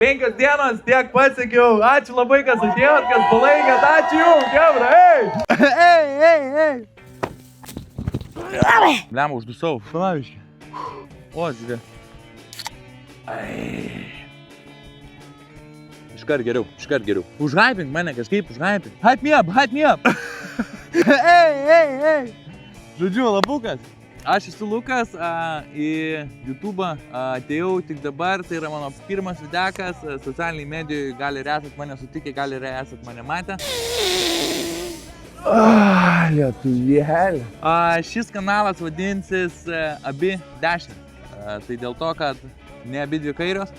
5 dienos tiek pasiekiau. Ačiū labai, kas atėjot, kas palaikėt. Ačiū jums, gebra. Ei! Lemą uždusau. Panaviškai. O, žiūrė. Iškart geriau. Užhypink mane kažkaip, užhypink. Hype me up. Ei. Žodžiu, labukas. Aš esu Lukas, į YouTube atėjau tik dabar, tai yra mano pirmas videokas, socialiniai medijai, gal ir esat mane sutikę, gal ir esat mane matę. Lietuvėlė. Šis kanalas vadinsis Abi dešinės, tai dėl to, kad ne abi dvi kairios.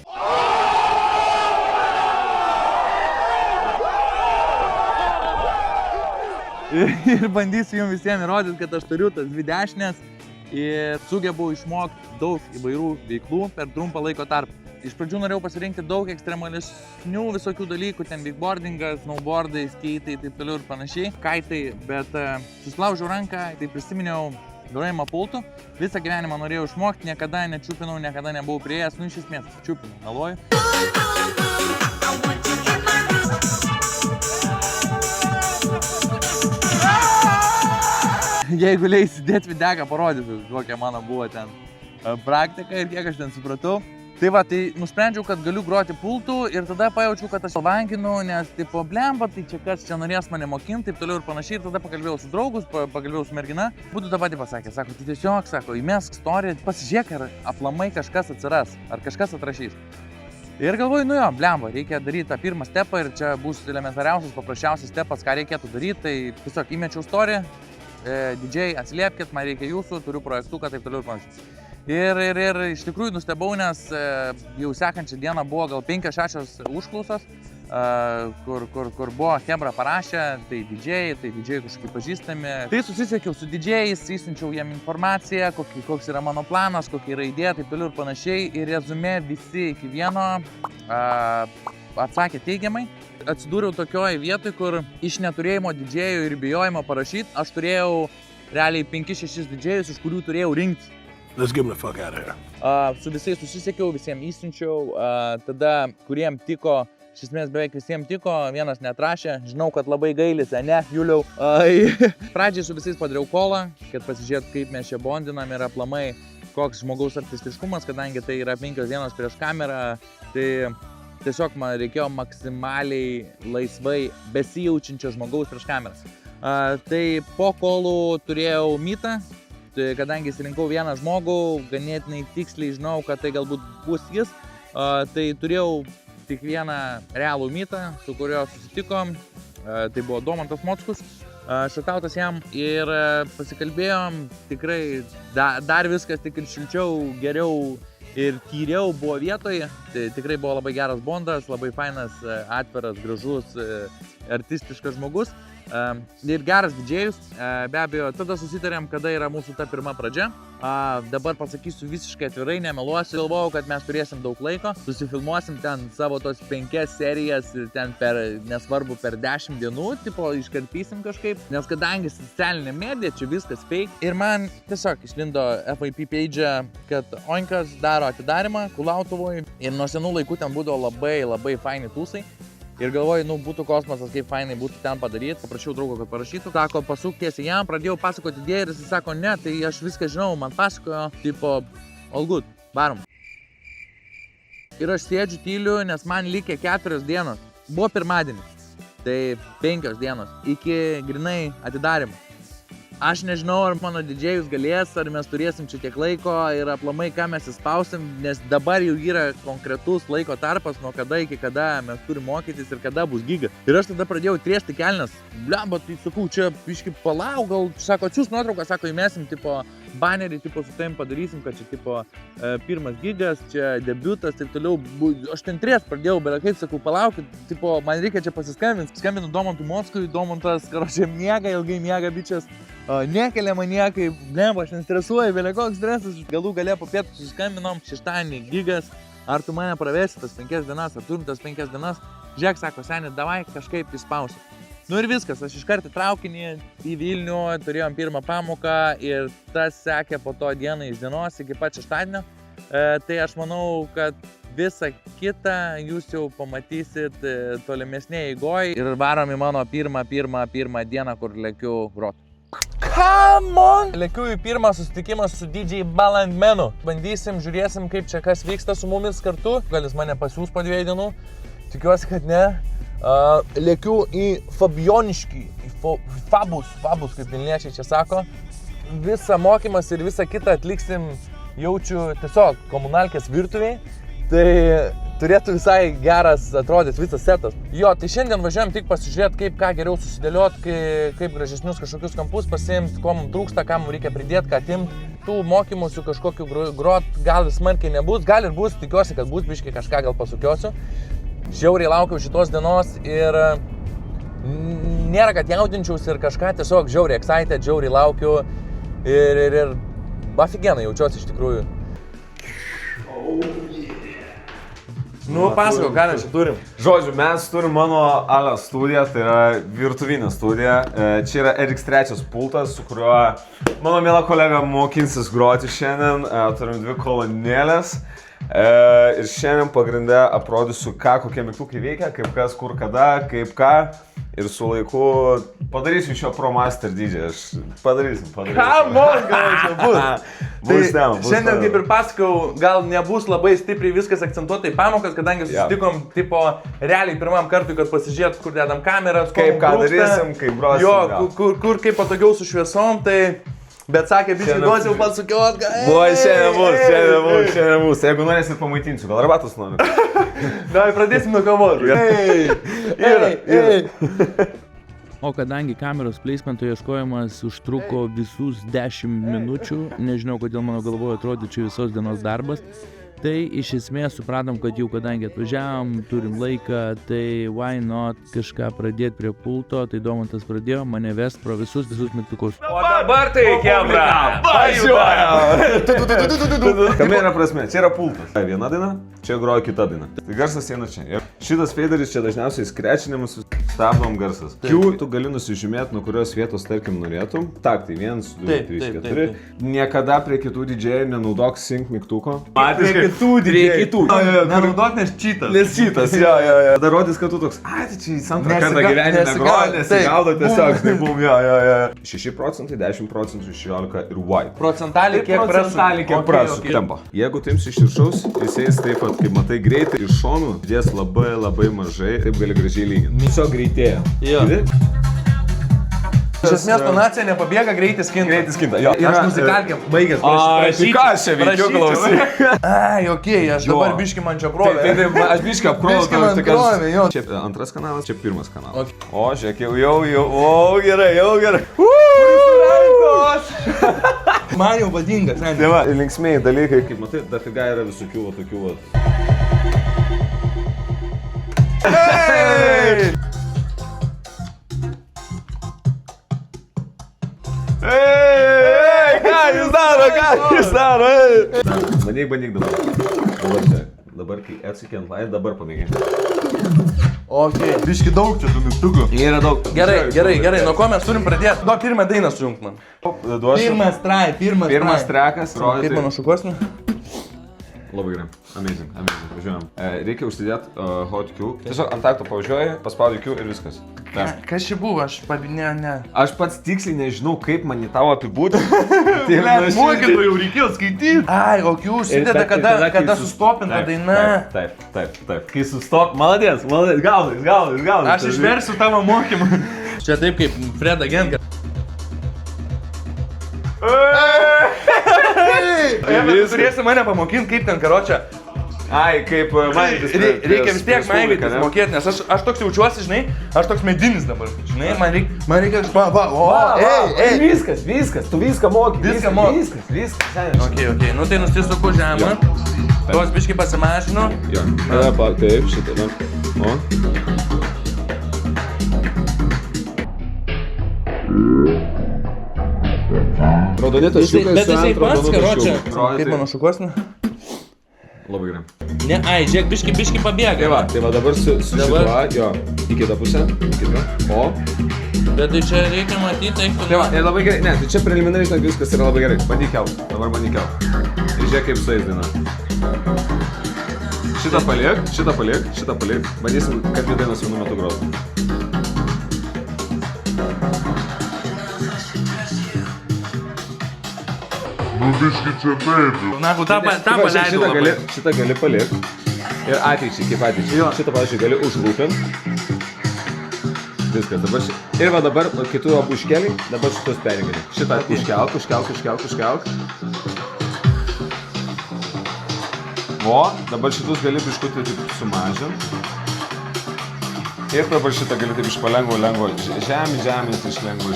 Ir bandysiu jums visiems įrodyti, kad aš turiu tas dvi dešinės ir sugebu išmokti daug įvairių veiklų per trumpą laiko tarpą. Iš pradžių norėjau pasirinkti daug ekstremalesnių visokių dalykų, ten wakeboardingas, snowboardai, skeitai, taip toliau ir panašiai, kaitai, bet susilaužiau ranką, tai prisiminiau grojimą pultų, visą gyvenimą norėjau išmokti, niekada nečiupinau, niekada nebuvau prieėjęs, iš esmės čiupinau, meluoju. Jeigu leisi dėt videką, parodysiu, kokia mano buvo ten praktika ir kiek aš ten supratau. Tai va, tai nusprendžiau, kad galiu groti pultų ir tada pajaučiau, kad aš vankinu, nes tipo blemba, tai čia kas čia norės mane mokinti, taip toliau ir panašiai. Ir tada pakalbėjau su draugus, pakalbėjau su mergina. Būtų tą patį pasakė, sako, tu tiesiog, sako, įmesk istoriją, pasižiūrėk, ar aplamai kažkas atsiras, ar kažkas atrašys. Ir galvoju, nu jo, blemba, reikia daryti tą pirmą stepą ir čia bus elementariausias, paprasčiausias stepas, ką reikėtų daryti. Tai tiesiog įmečiau istoriją, didžiai atsiliepkit, man reikia jūsų, turiu projektuką, taip toliau ir panašiai. Ir iš tikrųjų nustebau, nes jau sekančią dieną buvo gal 5-6 užklausos, kur buvo Hebra parašę, tai didžiai kažkaip pažįstami. Tai susisiekiau su didžiais, įsiunčiau jiem informaciją, koks yra mano planas, kokia yra idėja, taip toliau ir panašiai. Ir rezume visi iki vieno atsakė teigiamai. Atsidūriau tokioje vietoje, kur iš neturėjimo didžiejų ir bijojimo parašyti, aš turėjau realiai 5-6 didžiejus, iš kurių turėjau rinkti. Let's get the fuck out of here. Su visais susisiekiau, visiems įsiunčiau, tada kuriem tiko, iš esmės beveik visiems tiko, vienas neatrašė, žinau, kad labai gailis, ne, Juliau. Pradžiai su visais padariau kolą, kad pasižiūrėt, kaip mes čia bondinam ir aplamai koks žmogaus artistiškumas, kadangi tai yra 5 dienos prieš kamerą, tai tiesiog man reikėjo maksimaliai laisvai besijaučiančio žmogaus prieš kameras. Tai po kolų turėjau mytą. Kadangi įsirinkau vieną žmogų, ganėtinai tiksliai žinau, kad tai galbūt bus jis, tai turėjau tik vieną realų mytą, su kuriuo susitikom, tai buvo Domantas Mockus, šatautas jam ir pasikalbėjom, tikrai dar viskas tik ir šilčiau, geriau ir tyriau buvo vietoje, tai tikrai buvo labai geras bondas, labai fainas, atviras, gražus, artistiškas žmogus. Ir geras didžėjus, be abejo, tada susitarėm, kada yra mūsų ta pirma pradžia. Dabar pasakysiu visiškai atvirai, nemeluosiu, galvojau, kad mes turėsim daug laiko, susifilmuosim ten savo tos 5 serijas ir ten nesvarbu, per 10 dienų, tipo, iškarpysim kažkaip, nes kadangi socialinė medija, čia viskas fake. Ir man tiesiog išlindo FYP page, kad Oinkas daro atidarimą Kulautuvoj ir nuo senų laikų ten būdavo labai faini tūsai. Ir galvoju, nu, būtų kosmosas, kaip fainai būtų ten padaryti. Paprašiau draugo, kad parašytų. Sako, pasuk tiesiai jam, pradėjau pasakoti idėją ir jis sako, ne, tai aš viską žinau, man pasakojo, tipo, all good, varom. Ir aš sėdžiu tyliu, nes man likė 4 dienos. Buvo pirmadienis, tai 5 dienos iki grinai atidarimo. Aš nežinau, ar mano didžėjus galės, ar mes turėsim čia tiek laiko ir aplamai ką mes įspausim, nes dabar jau yra konkretus laiko tarpas, nuo kada iki kada mes turim mokytis ir kada bus giga. Ir aš tada pradėjau triesti kelnes. Blemba, tai sakau, čia biški palauk, gal, sako, atsiūs nuotrauką, sako, įmesim, tipo, banerį, tipo, su tavim padarysim, kad čia, tipo, pirmas gigas, čia debiutas, taip toliau. Aš ten triest pradėjau, bet kaip sakau, palaukit, tipo, man reikia čia pasiskambinti. Skambinu Domantui Mockui, Domantas, karočią, miega, ilgai miega, bičias. Nekelia man niekaip, blemba, aš nestresuoju, vėliau koks stresas, galų galę po pietų suskambinom, šeštadienį gigas, ar tu mane pravesi tas 5 dienas, ar turim tas 5 dienas, žiūrėk, sako, seni, davai kažkaip įspausiu. Nu ir viskas, aš iškart traukinį į Vilnių, turėjom pirmą pamoką ir tas sekė po to dieną iš dienos iki pat šeštadienio. Tai aš manau, kad Visą kitą jūs jau pamatysit tolimesnėje eigoje ir varom į mano pirmą dieną, kur lekiu grot. Come on! Lekiu į pirmą susitikimą su DJ Balandmenu. Bandysim, žiūrėsim, kaip čia kas vyksta su mumis kartu. Gal jis mane pasiūs po 2 dienų. Tikiuosi, kad ne. Lekiu į Fabioniškį, į Fabus, kaip vilniečiai čia sako. Visą mokymas ir visą kitą atliksim, jaučiu tiesiog komunalkės virtuviai. Tai turėtų visai geras atrodys visas setas. Jo, tai šiandien važiuojam tik pasižiūrėti, kaip ką geriau susidėlioti, kaip gražesnius kažkokius kampus pasiimti, ko mums trūksta, ką mums reikia pridėti, ką atimti. Tų mokymusių kažkokių grot gal ir smarkiai nebus, gal ir bus, tikiuosi, kad bus, biškai kažką gal pasukiosiu. Žiauriai laukiau šitos dienos ir nėra, kad jaudinčiaus ir kažką, tiesiog žiauriai excited, žiauriai laukiu ir afigenai jaučiuosi iš tikrųjų. Nu, pasako, ką mes čia turim? Žodžiu, mes turim mano Ale studiją, tai yra virtuvinė studija. Čia yra RX3 pultas, su kuriuo mano miela kolega mokinsis groti šiandien. Turim 2 kolonėlės. Ir šiandien pagrinde aprodysiu, kokie mygtukai veikia, kaip kas, kur, kada, kaip ką. Ir su laiku padarysiu iš jo Pro Master DJ. Aš padarysim. Come on, gal čia bus. Šiandien, kaip ir pasakau, gal nebus labai stipriai viskas akcentuota į pamokas, kadangi susitikom tipo realiai pirmam kartui, kad pasižiūrėt, kur dedam kameras, kaip ką darysim, kaip grosim. Jo, kur kaip patogiau su šviesom, tai... Bet sakė, biškai duos jau pats sukiot, šiandien bus. Jeigu norėsit, pamaitinsiu, gal arbatos noriu. Davai, pradėsim nuo kavos. O kadangi kameros placemento ieškojimas užtruko visus 10 minučių, nežinau, kodėl mano galvoje atrodė čia visos dienos darbas, tai iš esmės supratom, kad jau kadangi atvažiavom, turim laiką, tai why not kažką pradėti prie pulto, tai Domantas pradėjo mane vest pro visus mygtukus. O dabar tai kebra! Kame yra prasme? Čia yra pultas. Viena daina, čia groja kita daina. Tai garsas eina čia. Šitas faderis čia dažniausiai skrečinimus stabdom garsas. Q tu gali nusižymėti, nuo kurios vietos, tarkim, norėtum. Taktai, 1, 2, 3, 4. Niekada prie kitų didžėjų nenaudok sync mygtuko. Prie kitų. Nenaudok, nes čytas. Nes čytas, jo. Tada rodys, kad tu toks, tai čia į antrą kartą gyvenime groja, nesigaudo tiesiog, tai bum, jo. 6%, 10%, 16% ir Y. Procentaliai kiek prasuk. Tempo. Jeigu tu imsi iš viršaus, jis eis taip pat, kaip matai greitai, iš šonų dės labai mažai, taip gali gražiai lyginti. Tiesiog greitėja. Jo. Iš esmės tonacija nepabėga, greitis kinta. Jo. Ir aš nusikalkėm, baigęs. Tai ką aš čia veikiu, klausy? Okei, aš dabar biški man čia apkrovė. Taip, aš biški apkrovė. Biški man apkrovė, jo. Čia antras kanalas, čia pirmas kanalas. Okay. O, žiūrėk, jau gerai. Man jau vadinga, seniai. Tai va, linksmėjai dalykai, kaip matai, dafiga yra visokių va tokių va. Ką jūs daro? Bandyk dabar. Dabar, kai atsuki ant laid, dabar pamėgink. Okei, biški daug čia tų mygtukų. Yra daug. Gerai, nuo ko mes turim pradėti? Nuo pirmą dainą sujungt man. Pirmas trekas. Kaip mano šukuosnė? Labai gerai. Amazing. Važiuojam. Reikia užsidėti hot Q. Tiesiog ant takto pavažiuoji, paspaudi Q ir viskas. Kas čia buvo? Aš ne. Aš pats tiksliai nežinau, kaip man į tavo apibūdinti. Mokytojų jau reikėjo skaityti. O Q užsideda, kada sustopinta daina. Taip. Kai sustop, maladės, gaudai. Aš išversiu tavo mokymą. Čia taip kaip Fred Agent. Turėsi mane pamokinti, kaip ten karočią. Kaip maigytis. Reikia vis tiek maigytis mokėti, nes aš toks jaučiuosi, žinai, aš toks medinis dabar, žinai, man reikia Viskas, tu viską moki. Viskas. Okei, nu tai nusisuku žemą, tuos biškai pasimažinu. Jo, taip, šitą, o. Raudonetas šiukas. Bet jisai pats, karočią. Kaip mano šukuosnė? Labai gerai. Ne, žiūrėk, biški pabėga. Tai va dabar su šituo, jo, į kitą pusę, o. Bet tai čia reikia matyti, tai labai gerai, ne, tai čia preliminariai, žinok, viskas yra labai gerai. Bandyk kelt, dabar bandyk kelt. Ir žiūrėk, kaip su eis daina. Šitą palik. Bandysim, kad dvi dainas vienu metu grotų. Biški čia taip. Na, tą paleidau. Šitą gali palik. Ir ateičiai, kaip ateičiai. Šitą, pavyzdžiui, gali užlūpint. Viskas, dabar ir va dabar, kai tu abu iškeliai, dabar šitos perėgali. Šitą užkelk. O, dabar šitus gali biškutį taip sumažint. Ir dabar šitą gali taip iš palengvo. Žemės, iš lengvo.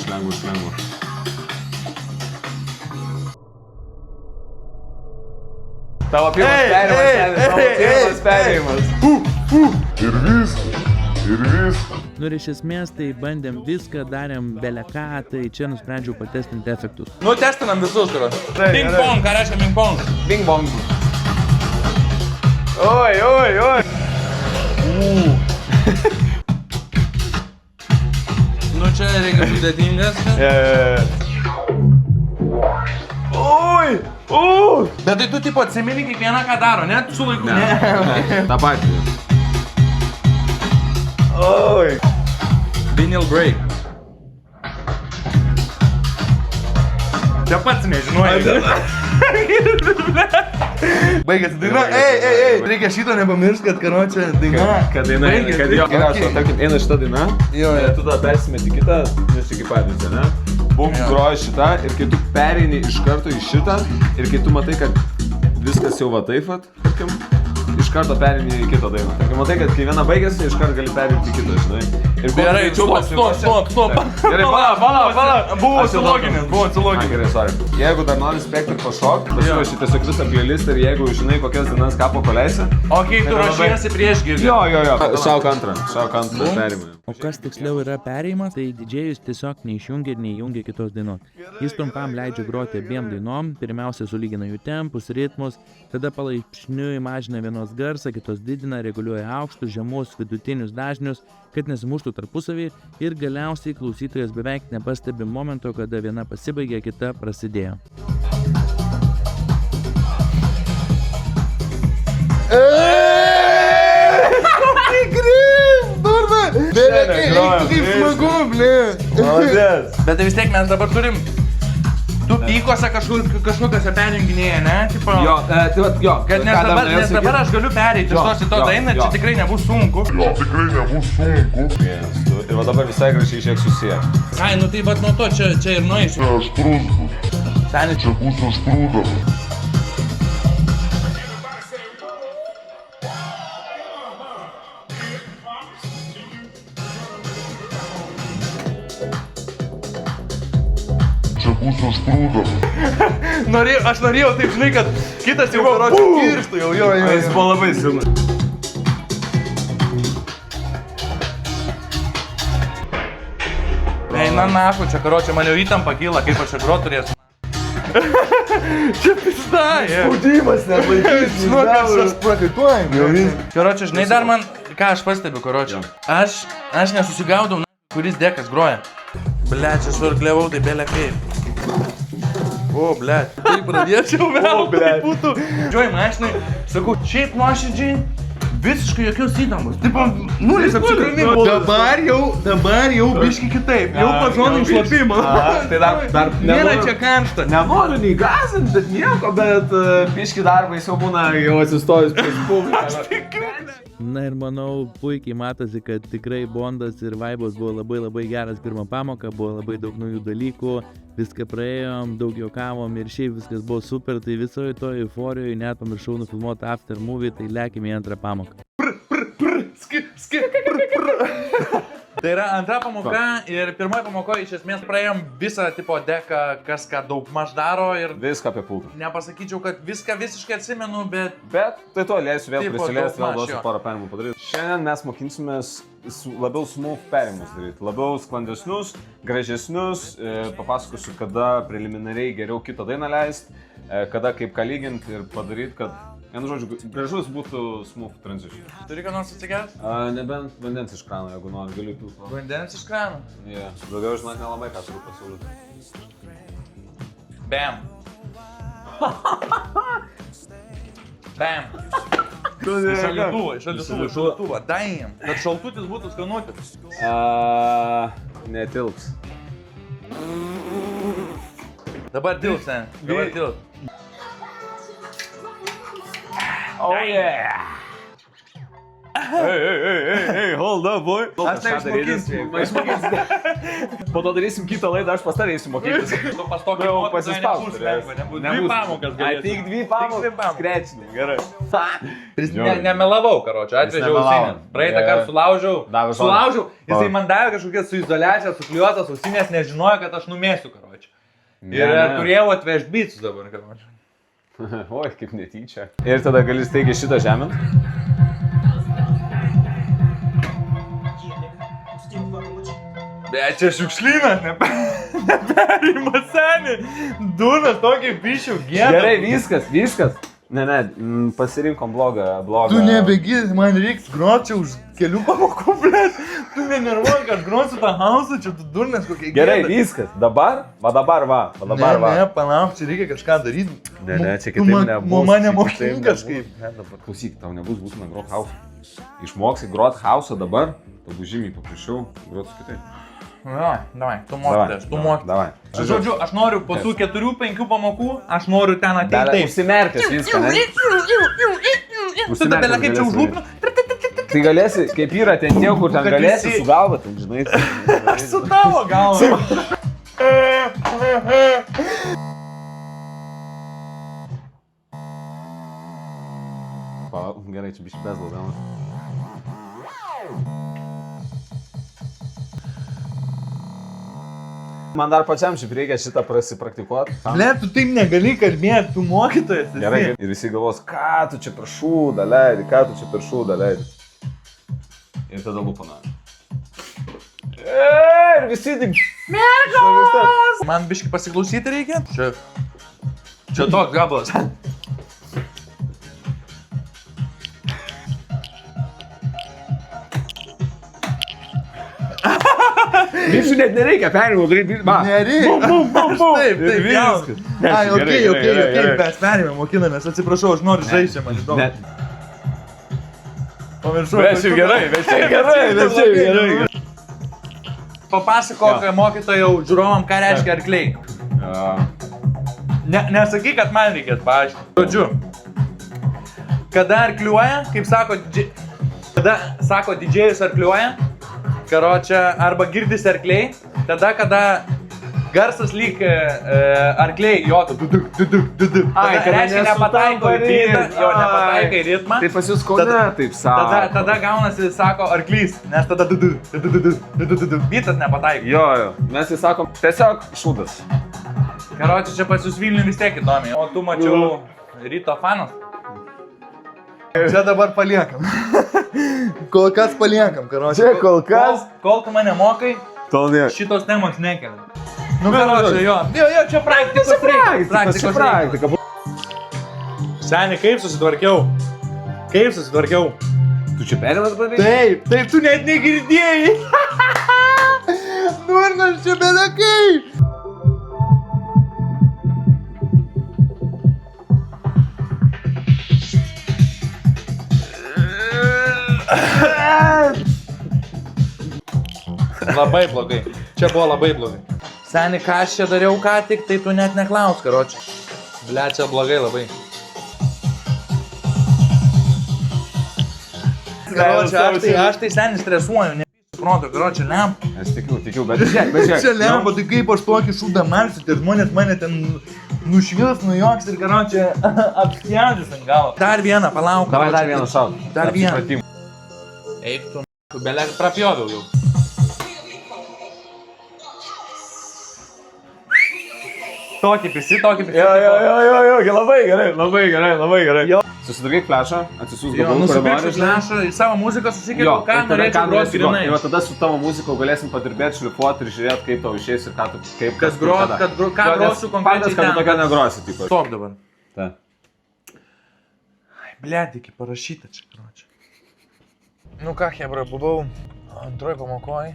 Tavo pirmas perėjimas. Ir viskas. Nu ir iš esmės tai bandėm viską, darėm beleką, tai čia nusprendžiau patestinti efektus. Nu, testinam visus, kur. Ping pong, ką reiškia ping pong? Bing bong. Oi. Nu, čia reikia sudėtingas. Oi. Bet tai tu tipo atsimeni kiekvieną, ką daro, ne? Su laiku, ne? Ta patį. Oi. Vinyl break. Čia pats nežinojai. Baigėsi daina. Ei. Reikia šito nepamiršti, kad karo čia daina. Kad daina, kad jo. Geriausia, tarkim, eina šita daina. Jo. Tu tada persimeti kitą, nes čia kaip pavyzdį, ne? Bum, groji šitą ir kai tu pereini iš karto į šitą ir kai tu matai, kad viskas jau va taip, tarkim, iš karto pereini į kitą dainą. Tarkim, matai, kad kai viena baigėsi, iš karto gali pereinti į kitą, žinai. Ir Gerai, stop. Gerai, pala. Buvo atsiloginęs. Gerai, sorry. Jeigu dar nori spektrį pašokti, pasiruoši tiesiog visą playlistą ir jeigu žinai, kokias dainas ką pakoleisi. O kaip tu ruošiesi prieš girdį? Jo. Šauk antrą perimą. O kas tiksliau yra perėjimas, tai didžėjus tiesiog neišjungia ir neįjungia kitos dainos. Jis trumpam leidžia groti abiem dainom, pirmiausia sulygina jų tempus, ritmus, tada palaipsniui mažina vienos garsą, kitos didina, reguliuoja aukštus, žemus, vidutinius dažnius, kad nesimuštų tarpusavį ir galiausiai klausytojas beveik nepastebi momento, kada viena pasibaigė, kita prasidėjo. Kaip smagu, blė. Bet tai vis tiek mes dabar turim. Tu pykose kažkokiose perjunginėje, ne? Tipo, Jo, tai vat, jo. kad nes dabar aš galiu pereiti iš tos į to dainą, čia tikrai nebus sunku. Tikrai nebus sunku. Ir va dabar visai gražiai šiek susiję. Ai, nu tai vat nuo to čia ir nueisiu. Čia aštrus bus. Seniai, Čia bus aštrudas. Čia bus aštrudas. aš norėjau taip, žinai, kad kitas jau karočią kirštų jau, jo. Jis buvo labai silpnas. Eina nafu, čia karočią man jau įtampa kyla, kaip aš čia grot turėsiu. Čia pizda, Spaudimas neatlaikys. žinok, aš prakaituoju. Karočią, žinai, dar man, ką aš pastebiu, karočią. Aš nesusigaudau, kuris dekas groja. Blet, čia švarkliavau, tai belė kaip. O, blet. Tai pradėčiau vėl, tai būtų. Džioj mašinai, sakau, šiaip nuoširdžiai, visiškai jokios įtampos. Taip, nulis apsikrovimo. Dabar jau biški kitaip. Jau pažonai šlapimą. Tai dar Nėra čia karšta. Nenoriu nei gąsdinti, bet nieko, bet biški darbais jau būna jau atsistojus prieš publiką. Na ir manau, puikiai matosi, kad tikrai bondas ir vaibas buvo labai geras pirmą pamoką, buvo labai daug naujų dalykų, viską praėjom, daug juokavom ir šiaip viskas buvo super, tai visoje to euforijoje net pamiršau nufilmuoti after movie, tai lekim į antrą pamoką. Tai yra antra pamoka ir pirmoji pamokoje iš esmės praėjom visą tipo deką, kas ką daug maž daro ir Viską apie pultą. nepasakyčiau, kad viską visiškai atsimenu, bet Bet tai to leisiu vėl Tipo, prisiliesti, vėl daugmaž, duosiu jo. porą perimų padaryti. Šiandien mes mokinsimės labiau smooth perimus daryti, labiau sklandesnius, gražesnius, papasakosiu, kada preliminariai geriau kitą dainą leisti, kada kaip ką lyginti ir padaryti, kad, vienu žodžiu, gražus būtų smooth transition. turi ką nors atsigert? Nebent vandens iš krano, jeigu nori, galiu pilti. Vandens iš krano. Yeah. Daugiau žinot nelabai ką turiu pasiūlyti. Bam. Bam. Šaldytuvą. Daim. Kad šaltutis būtų skanutis. Netilps. Dabar tilps, ne? Dabar tilps. Oh yeah! Hey, hold up, boy. Aš tai išmokinsiu. Po to darysim kitą laidą, aš pas tave eisiu mokytis. Tu pas tokį Jau mokytoją pasispausti. nebus. Dvi pamokas galėsi. Tik dvi pamokas. Krečinį, gerai. Nemelavau, karočią, atvežiau nemelavo. ausinės. Praeitą kartą sulaužiau. Davė žodį. Sulaužiau, jisai man davė kažkokias su izoliacija, suklijuotas ausinės, nežinojo, kad aš numėsiu, karočią. Ir turėjau atvežti bycus dabar, karočią. Oi, kaip netyčia. Ir tada gali staigiai šitą žemint. Bet čia šiukšlynas, neperimas seniai. Dunas tokį bišių gėdą. Gerai, viskas. Ne, pasirinkom blogą. Tu nebegysi, man reiks groti už kelių pamokų, blėt. Tu nenervuoji, kad grosiu tą hausą, čia tu durnas kokie gėda. Gerai, viskas. Dabar va. Ne, palauk, čia reikia kažką daryti. Ne, čia kitaip nebus. Mane mokink kažkaip. Klausyk, tau nebus būtina grot hausą. Išmoksi grot hausą dabar, tau bus žymiai paprasčiau grot su kitaip. Davai, tu mokytės, tu mokytės. Davai. Žodžiu, aš noriu po tų 4-5 pamokų, aš noriu ten ateiti taip. Užsimerkęs viską, ne? Tu tabelė kaip čia užlūpinu? Tai galėsi, kaip yra ten tie, kur ten galėsi su galva, ten žinai. Aš su tavo galva. Gerai, čia biškai bezlau gaunas. Man dar pačiam šiaip reikia šitą prasipraktikuoti. Ne, tu taip negali kalbėti, tu mokytojas esi. Gerai, ir visi galvos, ką tu čia per šūdą leidi. Ir tada lūpana. Ir visi tik... Mergos! Man biškai pasiklausyti reikia? Čia toks gabalas. Visų net nereikia perėjimo daryti. Nereikia. Taip, viskas. Ai, okei, mes perėjome, mokinamės, atsiprašau, aš noriu žaisti, man įdomu. Pamiršau. Bet šiaip gerai. Papasakok mokytojau žiūrovam, ką reiškia arkliai. Nesakyk, kad man reikės paaiškinti. Žodžiu, kada arkliuoja, kaip sako, kada sako didžėjus arkliuoja, karočią, arba girdisi arkliai, tada, kada garsas lyg arkliai jotų, duduk. Ai, kad reiškia nepataiko į rytą, jo nepataiko į ritmą. Tai pas jūs Kaune taip sako. Tada gaunasi, sako, arklys, nes tada duduk, bitas nepataiko. Jo, mes tai sakom, tiesiog šūdas. Karočią, čia pas jūs Vilnių vis tiek įdomiai, o tu mačiau ryto fanas. Čia dabar paliekam. Kol kas paliekam, karočią. Čia kol kas. Kol tu mane mokai, Tol ne. šitos temos nekeliam. Nu, karočią, jo, čia praktikos reikia. Seniai, kaip susitvarkiau? Tu čia perėmas padaryti? Taip, tu net negirdėjai. Durnas čia belekai. Labai blogai. Čia buvo labai blogai. Seni, ką aš čia dariau ką tik, tai tu net neklaus, karočią. Ble, čia blogai labai. Karočią, aš tai seni stresuoju, ne suprantu, karočią, lempa. Aš tikiu, bet žiūrėk. Čia lempa, tai kaip aš tokį šūdą marsit ir žmonės mane ten nušvils, nujoks ir karočią apskėdžius ant galo. Dar vieną, palauk. Davai dar vieną šaut. Dar vieną. Eik tu, belek prapjoviau jau. Tokį pisi. Jo, labai gerai. Susidarkyk flešą, atsisiūs Jo, gabalų, nusipirksiu flešą, į savo muziką susikėliau, ką norėčiau groti grinai. Ir tada su tavo muzika galėsim padirbėti, šlifuoti ir žiūrėti, kaip tau išeis ir ką tu, kaip Ką grosiu konkrečiai kad tu ten. tokia negrosi, tipo. Stop dabar. Ta. Ai, blėt, iki parašyta čia, karočią. Nu ką, hebra, buvau antroji pamokoj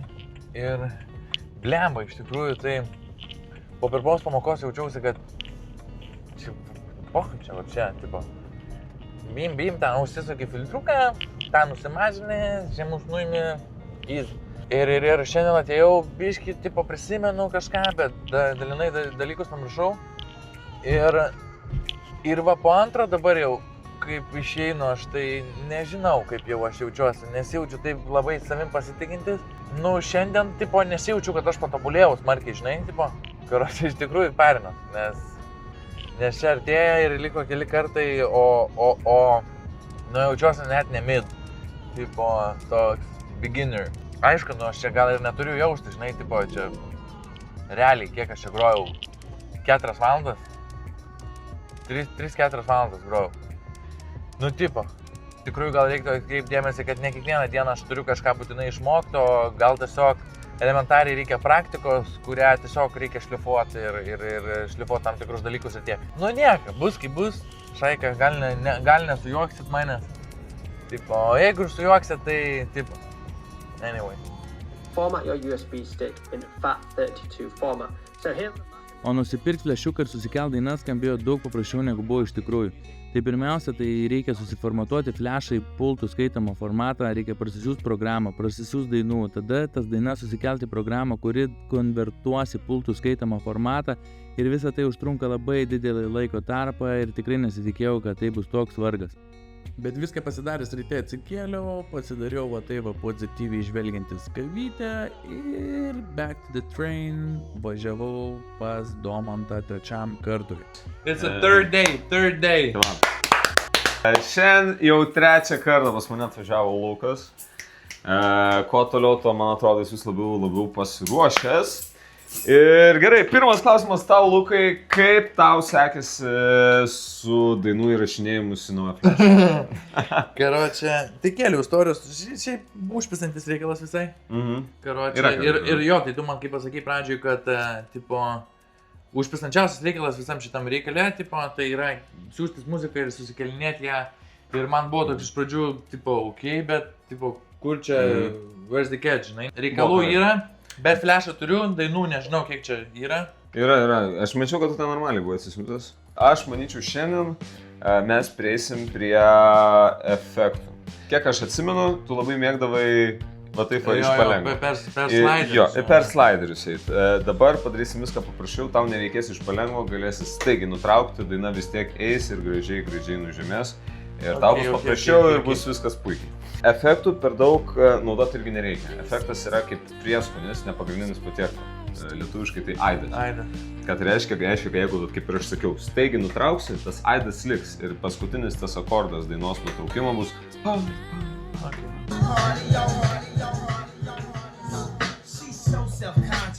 ir blemba, iš tikrųjų, tai po pirmos pamokos jaučiausi, kad čia, čia, tipo, bim, ten užsisuki filtriuką, ten nusimažini, žemus nuimi, easy. Ir šiandien atėjau, biškį, tipo, prisimenu kažką, bet dalinai dalykus pamiršau. Ir va po antro dabar jau, kaip išeinu, aš tai nežinau, kaip jau aš jaučiuosi, nesijaučiu taip labai savim pasitikintis. Nu, šiandien, tipo, nesijaučiu, kad aš patobulėjau smarkiai, žinai, tipo, karočią iš tikrųjų perinas, nes čia artėja ir liko keli kartai, nu, jaučiuosi net ne mid, tipo, toks beginner. Aišku, nu, aš čia gal ir neturiu jausti, žinai, tipo, čia realiai, kiek aš čia grojau, 4 valandas, 3-4 valandas grojau. Nu, tipo, tikrųjų gal reiktų atkreipti dėmesį, kad ne kiekvieną dieną aš turiu kažką būtinai išmokti, o gal tiesiog elementariai reikia praktikos, kurią tiesiog reikia šlifuoti ir šlifuoti tam tikrus dalykus ir tiek. Nu, nieko, bus kaip bus, šaika, gal nesujuoksit manęs. Tipo, o jeigu ir sujuoksit, tai, tipo, anyway. Format your USB stick in FAT32 format. So here... O nusipirkti flešiuką ir susikelt dainas skambėjo daug paprasčiau negu buvo iš tikrųjų. Tai pirmiausia, tai reikia susiformatuoti flešą į pultų skaitomą formatą, reikia prasisiųsti programą, prasisiųsti dainų, tada tas dainas susikelti programą, kuri konvertuos į pultų skaitomą formatą ir visą tai užtrunka labai didelį laiko tarpą ir tikrai nesitikėjau, kad tai bus toks vargas. Bet viską pasidaręs ryte atsikėliau, pasidariau va tai va pozityviai žvelgiantis kavytę ir back to the train važiavau pas Domantą 3 kartui. It's a third day. Šiandien jau 3 kartą pas mane atvažiavo Lukas. Kuo toliau, to man atrodo jis vis labiau pasiruošęs. Ir gerai, pirmas klausimas tau, Lukai, kaip tau sekėsi su dainų įrašinėjimu į naują flešą? Karočią, tai kelių istorijos, šiaip užpisantis reikalas visai. Karočią, ir jo, tai tu man kaip pasakai pradžioj, kad, tipo, užpisančiausias reikalas visam šitam reikale, tipo, tai yra siūstis muziką ir susikelinėti ją. Ir man buvo toks iš pradžių, tipo, okei, bet, tipo, kur čia, where's the catch, žinai? Reikalų yra. Bet flešą turiu, dainų nežinau, kiek čia yra. Yra. Aš mačiau, kad tu ten normaliai buvo atsisiuntas. Aš manyčiau, šiandien mes prieisim prie efektų. Kiek aš atsimenu, tu labai mėgdavai va taip iš palengvo. Per sliderius. Jo, per sliderius eit. Dabar padarysim viską paprasčiau, tau nereikės iš palengvo, galėsi staigiai nutraukti, daina vis tiek eis ir gražiai nužemės. Ir tau bus paprasčiau ir bus viskas puikiai. Efektų per daug naudoti irgi nereikia. Efektas yra kaip prieskonis, ne pagrindinis patiekalas. Lietuviškai tai aidas. Kad reiškia, kad jeigu, kaip ir aš sakiau, staigiai nutrauksi, tas aidas liks ir paskutinis tas akordas dainos nutraukimo bus.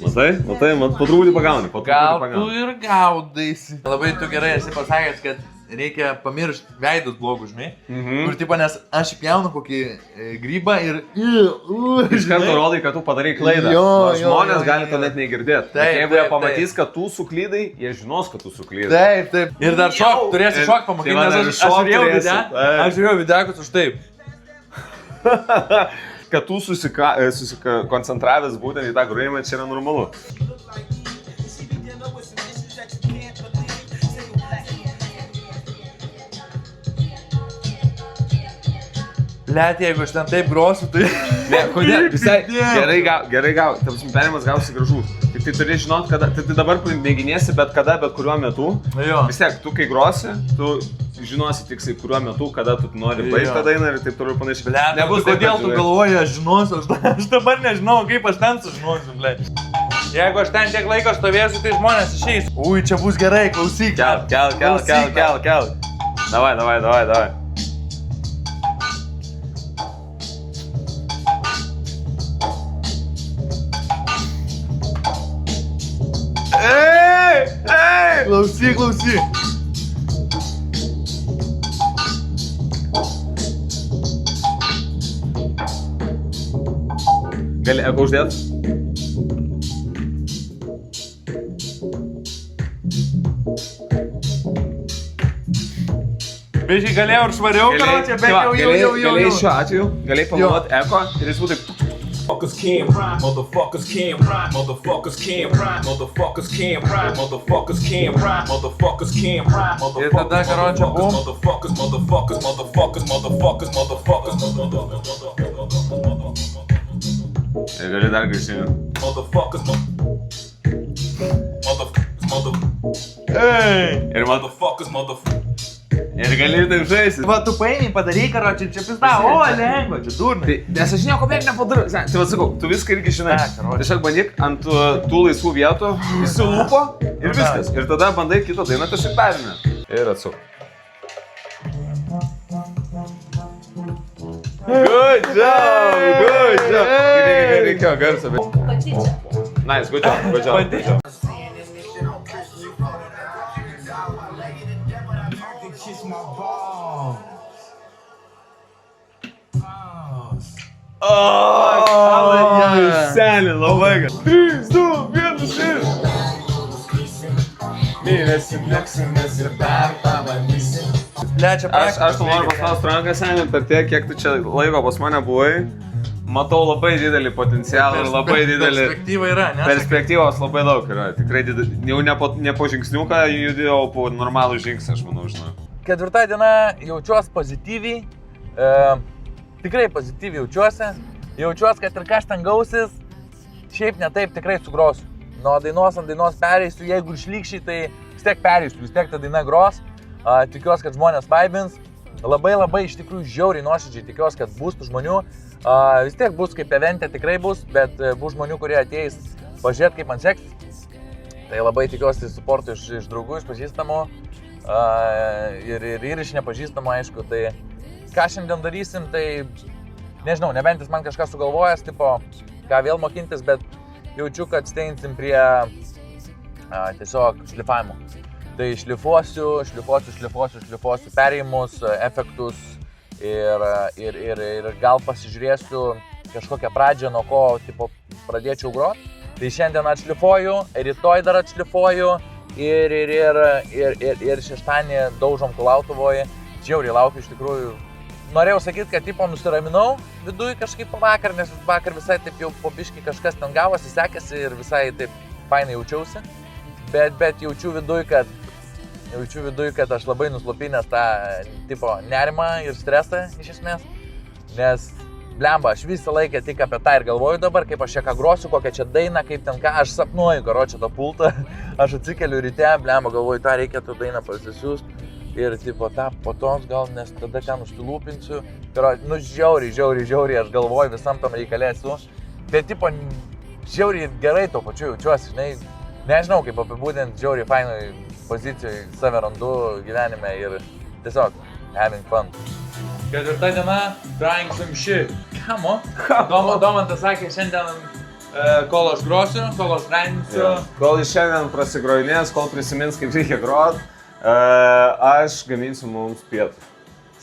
Matai, man po truputį pagauni. Gal tu ir gaudaisi. Labai tu gerai esi pasakęs, kad reikia pamiršti veidus blogus, žinai. Kur tipo, nes aš įpjaunu kokį grybą ir... Iš karto rodai, kad tu padarai klaidą. Žmonės gali to net negirdėti. Jeigu jie pamatys, kad tu suklydai, jie žinos, kad tu suklydai. Taip. Ir dar turėsi šok pamatyti, nes aš žiūrėjau videokus už taip. Kad tu susikoncentravęs būtent į tą grojimą, čia yra normalu. Let, jeigu aš ten taip grosiu, tai... Ne, kodėl? Visai gerai gau. Perimas gausi gražus. Tik tai turi žinot, kada... Tai dabar mėginėsi bet kada, bet kuriuo metu. Vis tiek, tu kai grosi, tu žinosi tiksliai kuriuo metu, kada tu nori baigti tą dainą ir taip toliau panašiai. Nebus, kodėl tu galvoji, aš žinosiu, aš dabar nežinau, kaip aš ten sužinosiu, ble. Jeigu aš ten tiek laiko stovėsiu, tai žmonės išeis. Ui, čia bus gerai, klausyk. Kel. Davai. Ei! Klausyk. Gali eko uždėt? Biškai galėjau ir švariau, karočią, bet jau. Galėjai šiuo atveju, galėjai panaudoti eko ir jis būtų taip... Motherfuckers can't rhyme, motherfuckers can't rhyme, motherfuckers can't rhyme, motherfuckers can't rhyme, motherfuckers can't rhyme, motherfuckers can't rhyme, motherfuckers, motherfuckers, motherfuckers, motherfuckers, motherfuckers, motherfuckers, Ir gali dar grįžti. motherfuckers, Ir motherfuckers, motherfuckers. Ir gali taip žaisti. Va, tu paėmį, padarai, karočią, čia pizda, o, lengva, čia durna. Nes aš nieko beveik nepadariau. Tai va sakau, tu viską irgi žinai. Tiesiog bandyk ant tų laisvų vietų, įsilūpo ir viskas. Ir tada bandai kitą dainą tiesiog perėmė. Ir atsuk. Good job, good job. Reikėjo garso, bet... Nice, good job, good job. Good job. Senį, labai gerai. 3, 2, 1, ir... Mylėsim ir dar pabandysim. Aš tu noriu paspausti ranką, senį, per tiek, kiek tu čia laiko pas mane buvai. Matau labai didelį potencialą ir labai didelį... Perspektyva yra, ne? Perspektyvos labai daug yra. Tikrai jau ne po žingsniuką judėjau, o po normalų žingsnį, aš manau, žinau. Ketvirta diena jaučiuosi pozityviai. Tikrai pozityviai jaučiuosi. Jaučiuosi, kad ir kas ten gausis, šiaip ne taip tikrai sugrosiu. Nuo dainos ant dainos pereisiu, jeigu išlykščiai, tai vis tiek pereisiu, vis tiek ta daina gros. Tikiuosi, kad žmonės vibins. Labai iš tikrųjų žiauriai nuoširdžiai tikiuosi, kad bus tų žmonių. Vis tiek bus kaip eventė, tikrai bus, bet bus žmonių, kurie ateis pažiūrėti, kaip man seksis. Tai labai tikiuosi suportų iš draugų, iš pažįstamų ir iš nepažįstamų, aišku. Tai ką šiandien darysim, tai nežinau, nebent jis man kažką sugalvojęs, tipo, ką vėl mokintis, bet jaučiu, kad steinsim prie tiesiog šlifavimo. Tai šlifuosiu perėjimus, efektus ir gal pasižiūrėsiu kažkokią pradžią, nuo ko tipo, pradėčiau grot. Tai šiandien atšlifuoju, rytoj dar atšlifuoju ir šeštadienį daužom Kulautuvoje. Žiauriai laukiu iš tikrųjų. Norėjau sakyti, kad tipo nusiraminau viduj kažkaip po vakar, nes vakar visai taip jau po biškį kažkas ten gavosi, sekėsi ir visai taip fainai jaučiausi. Bet jaučiu viduj, kad aš labai nuslopinęs tą tipo nerimą ir stresą iš esmės. Nes, blemba, aš visą laiką tik apie tą ir galvoju dabar, kaip aš čia ką grosiu, kokią čia dainą, kaip ten ką, aš sapnuoju, karočią tą pultą. Aš atsikeliu ryte, blemba, galvoju, tą reikia tą dainą pasisiųst. Ir tipo tą po tos gal, nes tada ten užtilūpinsiu. Nu, žiauriai, aš galvoju, visam tam reikalėsiu. Bet tipo, žiauriai gerai to pačiu jaučiuosi, žinai. Nežinau, kaip apibūdinti, žiauriai fainoj pozicijoje save randu gyvenime ir tiesiog having fun. Ketvirta diena, trying some shit. Kamo? Domantas sakė, šiandien kol aš grosiu, kol aš rengsiu. Kol jis šiandien prasigrojinės, kol prisimins, kaip reikia grot. Aš gaminsiu mums pietų.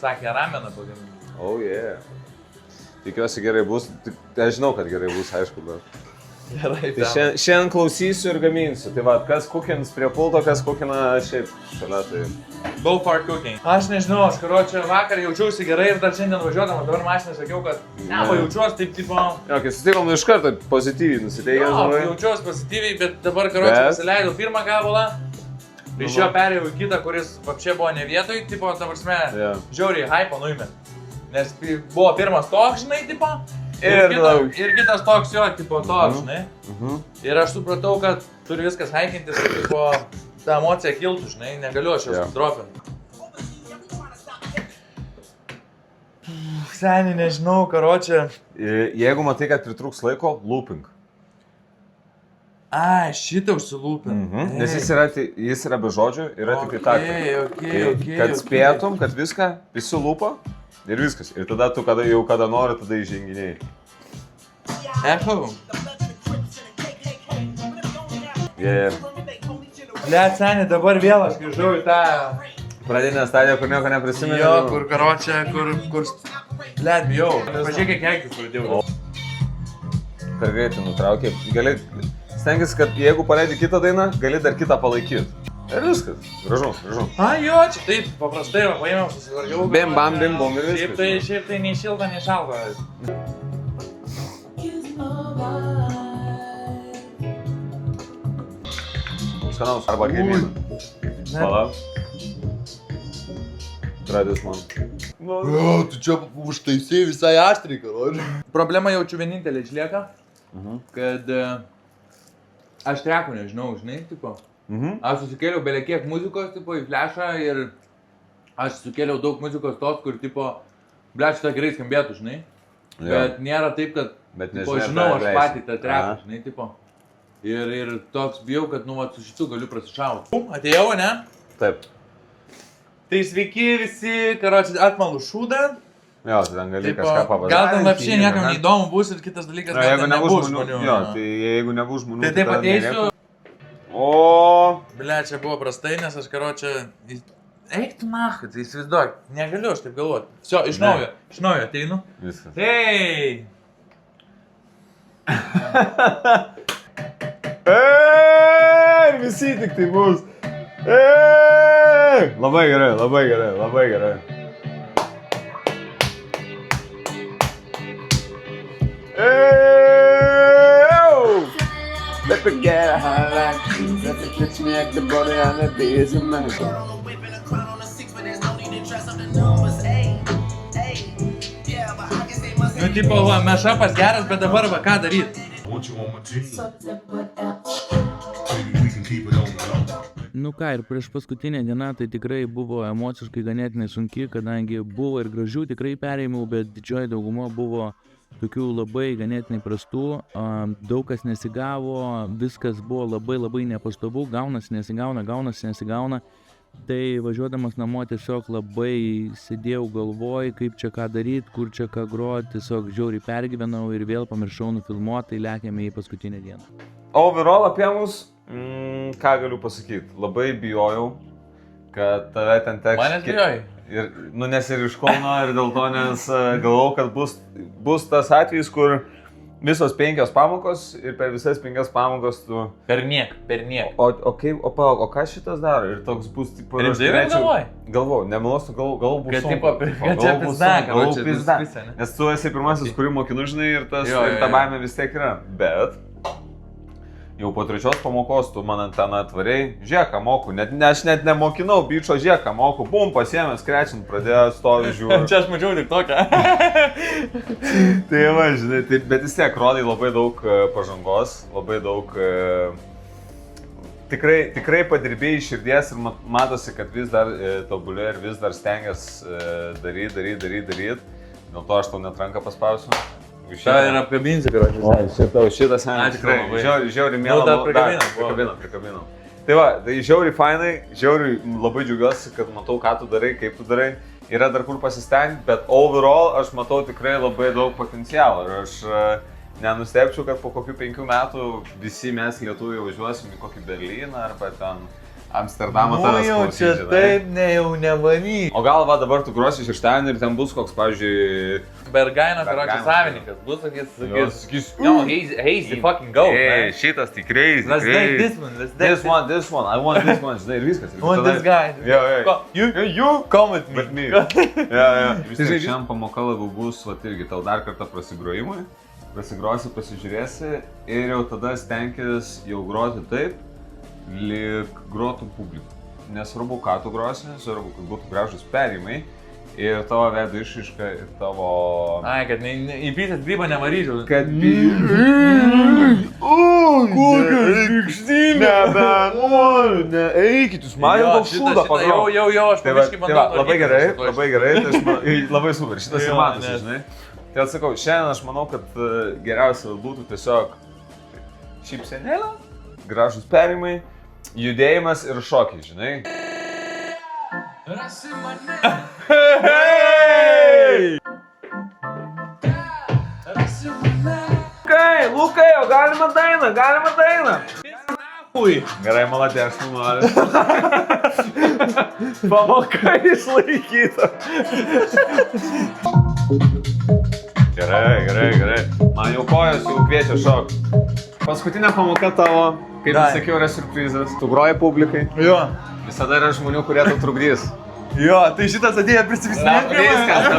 Sakė, rameną pagaminti. Oh yeah. Tikiuosi gerai bus, aš žinau, kad gerai bus, aišku, bet... Gerai, tai šiandien klausysiu ir gaminsiu. Tai va, kas kukins prie pulto, kas kukina šiaip šalia, tai... Both are cooking. Aš nežinau, aš karočią vakar jaučiausi gerai ir dar šiandien važiuodamas, dabar mašinai sakiau, kad jaučiuosi taip tipo... Jo, kai susitikom iš karto pozityviai nusiteikęs. Jo, jaučiuosi pozityviai, bet dabar karočią pasileidau pirmą gabalą. Iš jo perėjau į kitą, kuris apšė buvo ne vietoj, tipo, ta prasme, žiauriai hypo nuimė. Nes buvo pirmas toks, žinai, tipo, ir kitas toks jo, tipo, toks, žinai. Ir aš supratau, kad turi viskas hykintis, kad, tipo, ta emocija kiltų, žinai, negaliu aš jos dropinti. Seniai, nežinau, karočią. Jeigu matai, kad pritrūks laiko, looping. Ai, šitą užsilūpinti. Nes jis yra be žodžių, yra tik į taktą. Kad spėtum, kad viską prisilūpo ir viskas. Ir tada tu kada nori, tada įženginiai. Echo. Blet, seniai, dabar vėl aš grįžau į tą... Pradinę stadiją, kur nieko neprisimenu. Jo, kur karočią, kur... Blet, bijau. Pažiūrėk, kiek pradėjau. Per greitai nutraukė. Stengiasi, kad jeigu paleidi kitą dainą, gali dar kitą palaikyti. Ir viskas. Gražu. Ai jo, čia taip paprastai paėmiau, susitvarkiau. Bim bam ir viskas. Šiaip tai nei šilta, nei šalta. skanaus. Arba kaimyną. Palauk. Radis man. Tu čia užtaisai visai aštriai, karoči. Problema jaučiu vienintelė išlieka, kad aš trepų nežinau, žinai, tipo. Aš susikėliau belekiek muzikos, tipo, į flešą ir aš sukėliau daug muzikos tos, kur, tipo, bleš šitą gerai skambėtų, žinai. Bet nėra taip, kad, tipo, žinau, aš patį tą trepą, žinai, tipo. Ir toks bijau, kad, nu, va, su šitu galiu prasišauti. Atėjau, ne? Taip. Tai sveiki visi, karoči, atmalu šūdą. Jo, tai ten gali kažką pabandyti. Gal ten lapšiai niekam neįdomu bus ir kitas dalykas, gal ten nebus žmonių. Jo, tai jeigu nebus žmonių, tai taip ateisiu. O. Ble, čia buvo prastai, nes aš, karoči, eik tu nachai, tai įsivaizduok, negaliu aš taip galvoti. Vsio, iš naujo ateinu. Viskas. Hei! Eee, visi tik tai bus. Eee! Labai gerai, labai gerai, labai gerai. Eee! Let me get a highlight, let me catch me at the body and the days of my Nu, tipo, va, mešapas geras, bet dabar va, ką daryt? Nu ką, ir prieš paskutinę dieną tai tikrai buvo emociškai ganėtinai sunki, kadangi buvo ir gražių tikrai perėjimų, bet didžioji dauguma buvo tokių labai ganėtinai prastų, daug kas nesigavo, viskas buvo labai nepastovu, gaunasi nesigauna. Tai važiuodamas namo tiesiog labai sėdėjau galvoj, kaip čia ką daryti, kur čia ką groti, tiesiog žiauriai pergyvenau ir vėl pamiršau nufilmuoti, tai lėkėme į paskutinę dieną. Overall apie mus, ką galiu pasakyti, labai bijojau, kad tave ten teks... Manęs bijojai? Ir, nu, nes ir iš Kauno, ir dėl to, nes galvojau, kad bus tas atvejis, kur visos 5 pamokos ir per visas 5 pamokos tu... Per niek. O ką šitas daro? Ir toks bus, tipo... Rimtai galvoji? Galvoju, nemeluosiu, galvoju bus sunku. Kad čia pizda, galvoju pizda. Nes tu esi pirmasis, kurį mokinu, žinai, ir ta baimė vis tiek yra. Bet... Jau po 3 pamokos tu man ten atvariai, žiūrėk, ką moku, aš net nemokinau, bičio, žiūrėk, ką moku, bum, pasiėmęs, krečint, pradėjo stovi žiūrėti. Čia aš mačiau tik tokią. Tai va, žinai, bet vis tiek rodai labai daug pažangos, labai daug, tikrai padirbėjai iš širdies ir matosi, kad vis dar tobulė ir vis dar stengias daryti. Dėl to aš tau net ranką paspausiu. Tai yra apkabinsi, karoči. O, šitas tikrai žiauri mielą. Prikabinau. Tai va, tai žiauri fainai, žiauri labai džiaugiuosi, kad matau, ką tu darai, kaip tu darai. Yra dar kur pasistengti, bet overall aš matau tikrai labai daug potencialo. Ir aš nenustebčiau, kad po kokių 5 metų visi mes lietuviai važiuosim į kokį Berlyną arba ten Amsterdamą tavęs klausyti. Čia taip jau nevanyk. O gal va dabar tu grosi šeštadienį ir ten bus koks, pavyzdžiui... Bergaino, karoči, savininkas. Bus sakys, no, he's the fucking goat, man. Šitas tai crazy. Let's take this one. This one. I want this one. Žinai, ir viskas. I want this guy. You come with me. Vis tiek šiandien pamoka labiau bus, va irgi tau dar kartą prasigrojimui. Prasigrosi, pasižiūrėsi ir jau tada stenkis jau groti taip, lyg grotų publiką. Nesvarbu, ką tu grosi, nesvarbu, kad būtų gražus perėjimai. Ir tavo veido išraiška ir tavo... Ai, kad įpytęs grybą nemaryčiau. Kad kokios rykštynės! Nebenoriu, eikit, jūs man jau šūdą pagrau. Jau, aš pavyzdžiui bandau. Labai gerai, labai super, šitas ir matosi, žinai. Tai atsakau, šiandien aš manau, kad geriausia būtų tiesiog šypsenėlė, gražus perėjimai, judėjimas ir šokiai, žinai. Lukai, o galima dainą. Gerai, maladė, aš noriu. Pamoka išlaikyta. Gerai. Man jau kojas jau kviečia šokti. Paskutinė pamoka tavo, kaip sakiau, yra siurprizas. Tu groji publikai. Jo. Visada yra žmonių, kurie tau trukdys. Jo, tai šitas atėjo prisivisinėti prie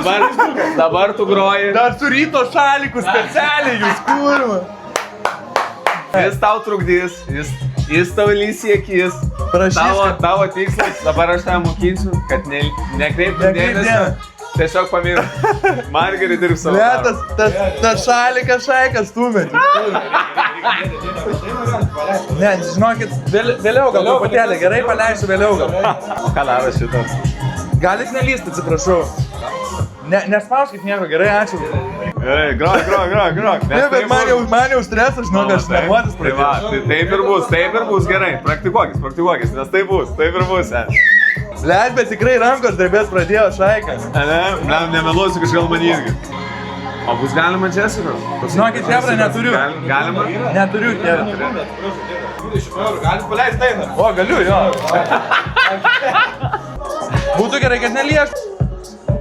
manęs. Dabar tu groji. Dar su ryto šaliku specialiai, jūs kurva. Jis tau trukdys, jis tau lys į akis. Prašys, Tavo tikslas, dabar aš tave mokinsiu, kad nekreiptum dėmesio. Tiesiog pamiršk. Margeris dirbs savo darbą. tas šalikas šaikas stumė. Ne, žinokit, vėliau gal truputėlį, gerai paleisiu vėliau gal. O ką daro šitas? Galit nelysti, atsiprašau. Nespauskit nieko, gerai, ačiū. Gerai, grok. Ne, bet man jau stresas, žinok, aš nervuotis pradėjau. Tai taip ir bus, gerai. Praktikuokis, nes taip ir bus. Blet, bet tikrai rankos drebės pradėjo šaikas. Ne, nemeluosiu kažką man irgi. O bus galima Jessica? Žinokit, Hebra, neturiu. Galima? Neturiu, Hebra. 20 eurų, galit paleisti dainą. O, galiu, jo. Būtų gerai, kad nelieštų.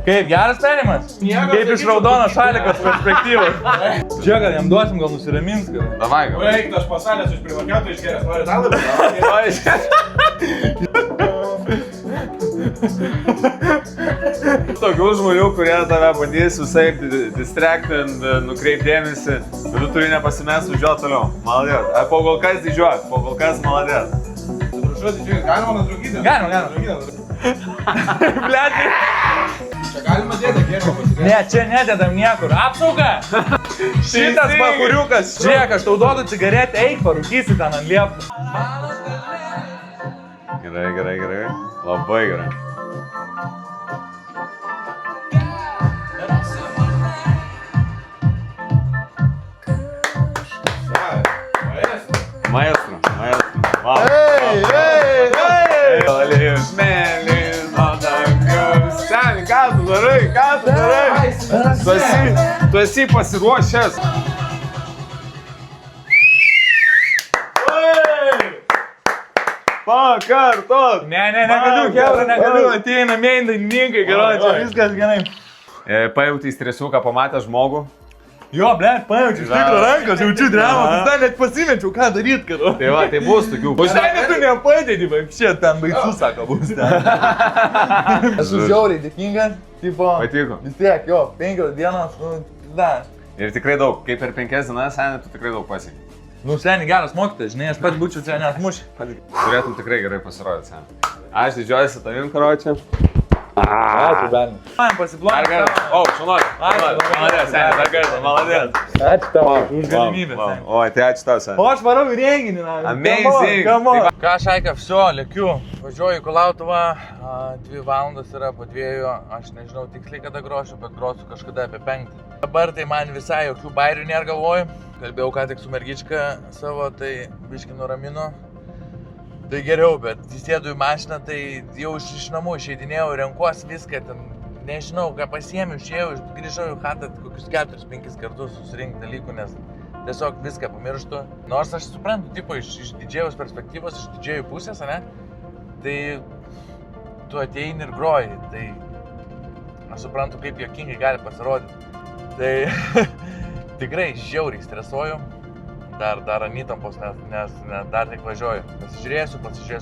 Kaip, geras perimas? Kaip iš raudono šalikos perspektyvos. Čia gal jam duosim, gal nusiramins, gal. Davai, gal. Eik, aš pasalės iš privakiato išgeręs, nori tą labiau. Tokių žmonių, kurie tave bandys visai distraktint, nukreip dėmesį, bet tu turi nepasimest už jo toliau. Maladės. Po kol kas didžiuot, po kol kas maladės. Atsiprašau, didžiulis, galima nutrukyti? Galima. Blet. Čia galima dėti, geriau pasidaryti. Ne, čia nededam niekur. Apsauga. Šitas bakuriukas, žiūrėk, aš tau duodu cigaretę, eik, parūkysi ten ant liepų. Gerai. Labai gerai. Maestro. Wow. Hey! Smėlis, nuo dangaus. Seni, ką tu darai? Tu esi pasiruošęs. Pakartot! Negaliu, Hebra, negaliu. Ateina main dainininkai, gerai, čia viskas gerai. Pajauti stresiuką, pamatę žmogų. Jo, blet, pajaučiu iš tikro rankos, jaučiu dramą, visai net pasimečiau, ką daryt, karo. Tai va, tai bus tokių. Visai net tu nepadėdi, va, šie ten baisu, sako, bus ten. Esu žiauriai dėkingas, tipo, Patiko. vis tiek, jo, 5 dienos, da. Ir tikrai daug, kaip per 5 dienas, seniai, tu tikrai daug pasieki. Seniai geras mokytas, žinai, aš pats būčiau čia net mušį. Turėtum tikrai gerai pasirodyti, seniai. Aš didžiuojuosi tavim, karočią. Ačiū, benim. Man pasiplonė. Dar kartą. O, šunoj. Maladės, seniai, dar kartą, maladės. Ačiū tau už galimybę, seniai. O, tai ačiū tau, seniai. O aš varau į renginį, na. Amazing. Come on. Ką, Šaika, viso, lėkiu. Važiuoju į Kulautuvą, 2 valandas yra po 2, aš nežinau tiksliai kada grosiu, bet grosiu kažkada apie 5. Dabar tai man visai jokių bairių nėra galvoju. Kalbėjau ką tik su mergička savo, tai biški nuramino. Tai geriau, bet įsėdu į mašiną, tai jau iš namų išeidinėjau, renkuosi viską, ten nežinau, ką pasiėmiau, išėjau, grįžau į chatą kokius 4-5 kartus susirinkti dalykų, nes tiesiog viską pamirštu. Nors aš suprantu, tipo, iš didžėjaus perspektyvos, iš didžėjų pusės, ne, tai tu ateini ir groji, tai aš suprantu, kaip juokingai gali pasirodyti. Tai tikrai žiauriai stresuoju. Dar ant įtampos, nes dar tik važiuoju. Pasižiūrėsiu,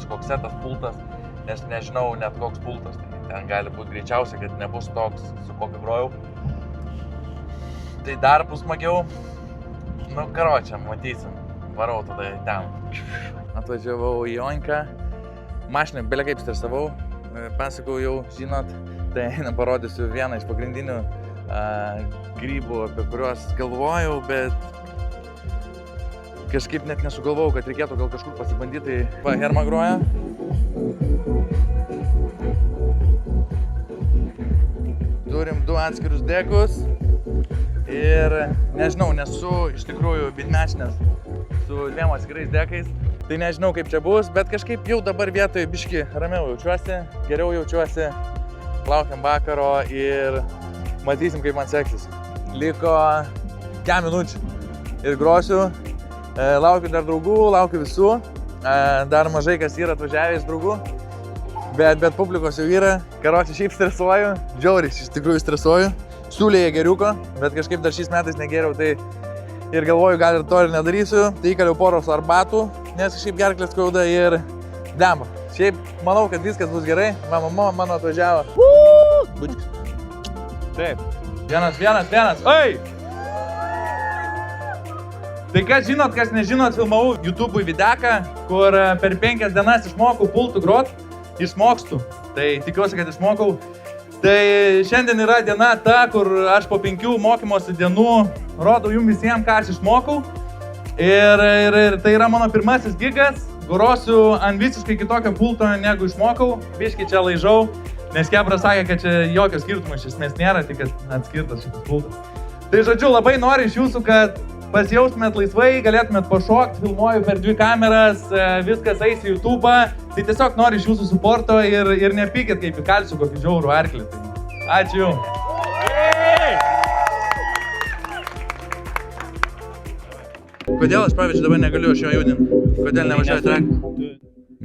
koks setas pultas, nes nežinau net koks pultas. Tai ten gali būti greičiausiai, kad nebus toks, su kokiu grojau. Tai dar bus smagiau. Nu, karočią, matysim. Varau tada ten. Atvažiavau į Jonką. Mašinai belia kaip stresavau. Pasakau jau, žinot, tai parodysiu vieną iš pagrindinių grybų, apie kuriuos galvojau, bet kažkaip net nesugalvojau, kad reikėtų gal kažkur pasibandyti. Va, Herma groja. Turim 2 atskirius dekus. Ir nežinau, nesu iš tikrųjų bitmečinės su 2 atskirais dekais. Tai nežinau kaip čia bus, bet kažkaip jau dabar vietoje biški ramiau jaučiuosi, geriau jaučiuosi. Laukiam vakaro ir matysim kaip man seksis. Liko 10 minučių ir grosiu. Laukiu dar draugų, laukiu visų, dar mažai kas yra atvažiavę iš draugų, bet publikos jau yra, karočią šiaip stresuoju, žiauriai iš tikrųjų stresuoju, siūlėje geriuko, bet kažkaip dar šiais metais negeriau, tai ir galvoju gal ir to ir nedarysiu, tai įkaliau poros arbatų, nes šiaip gerklės skauda ir demba. Šiaip manau, kad viskas bus gerai, mama mano atvažiavo. Taip, vienas, oi! Tai kas žinot, kas nežinot, filmavau YouTube'ui videką, kur per 5 dienas išmokau pultų grot, išmokstu. Tai tikiuosi, kad išmokau. Tai šiandien yra diena ta, kur aš po 5 mokymosi dienų rodau jums visiems, ką aš išmokau. Ir tai yra mano pirmasis gigas. Grosiu ant visiškai kitokio pulto, negu išmokau. Biškai čia laižau, nes Kebra sakė, kad čia jokio skirtumo iš esmės nėra, tik atskirtas šitas pultas. Tai žodžiu, labai noriu iš jūsų, kad pasijaustumėt laisvai, galėtumėt pašokti, filmuoju per 2 kameras, viskas eis į YouTube'ą. Tai tiesiog noriu iš jūsų suporto ir nepykit, kaip įkalsiu kokį žiaurų arklį. Tai ačiū jums. Kodėl aš, pavyzdžiui, dabar negaliu aš jo judinti? Kodėl nevažiuoju traką?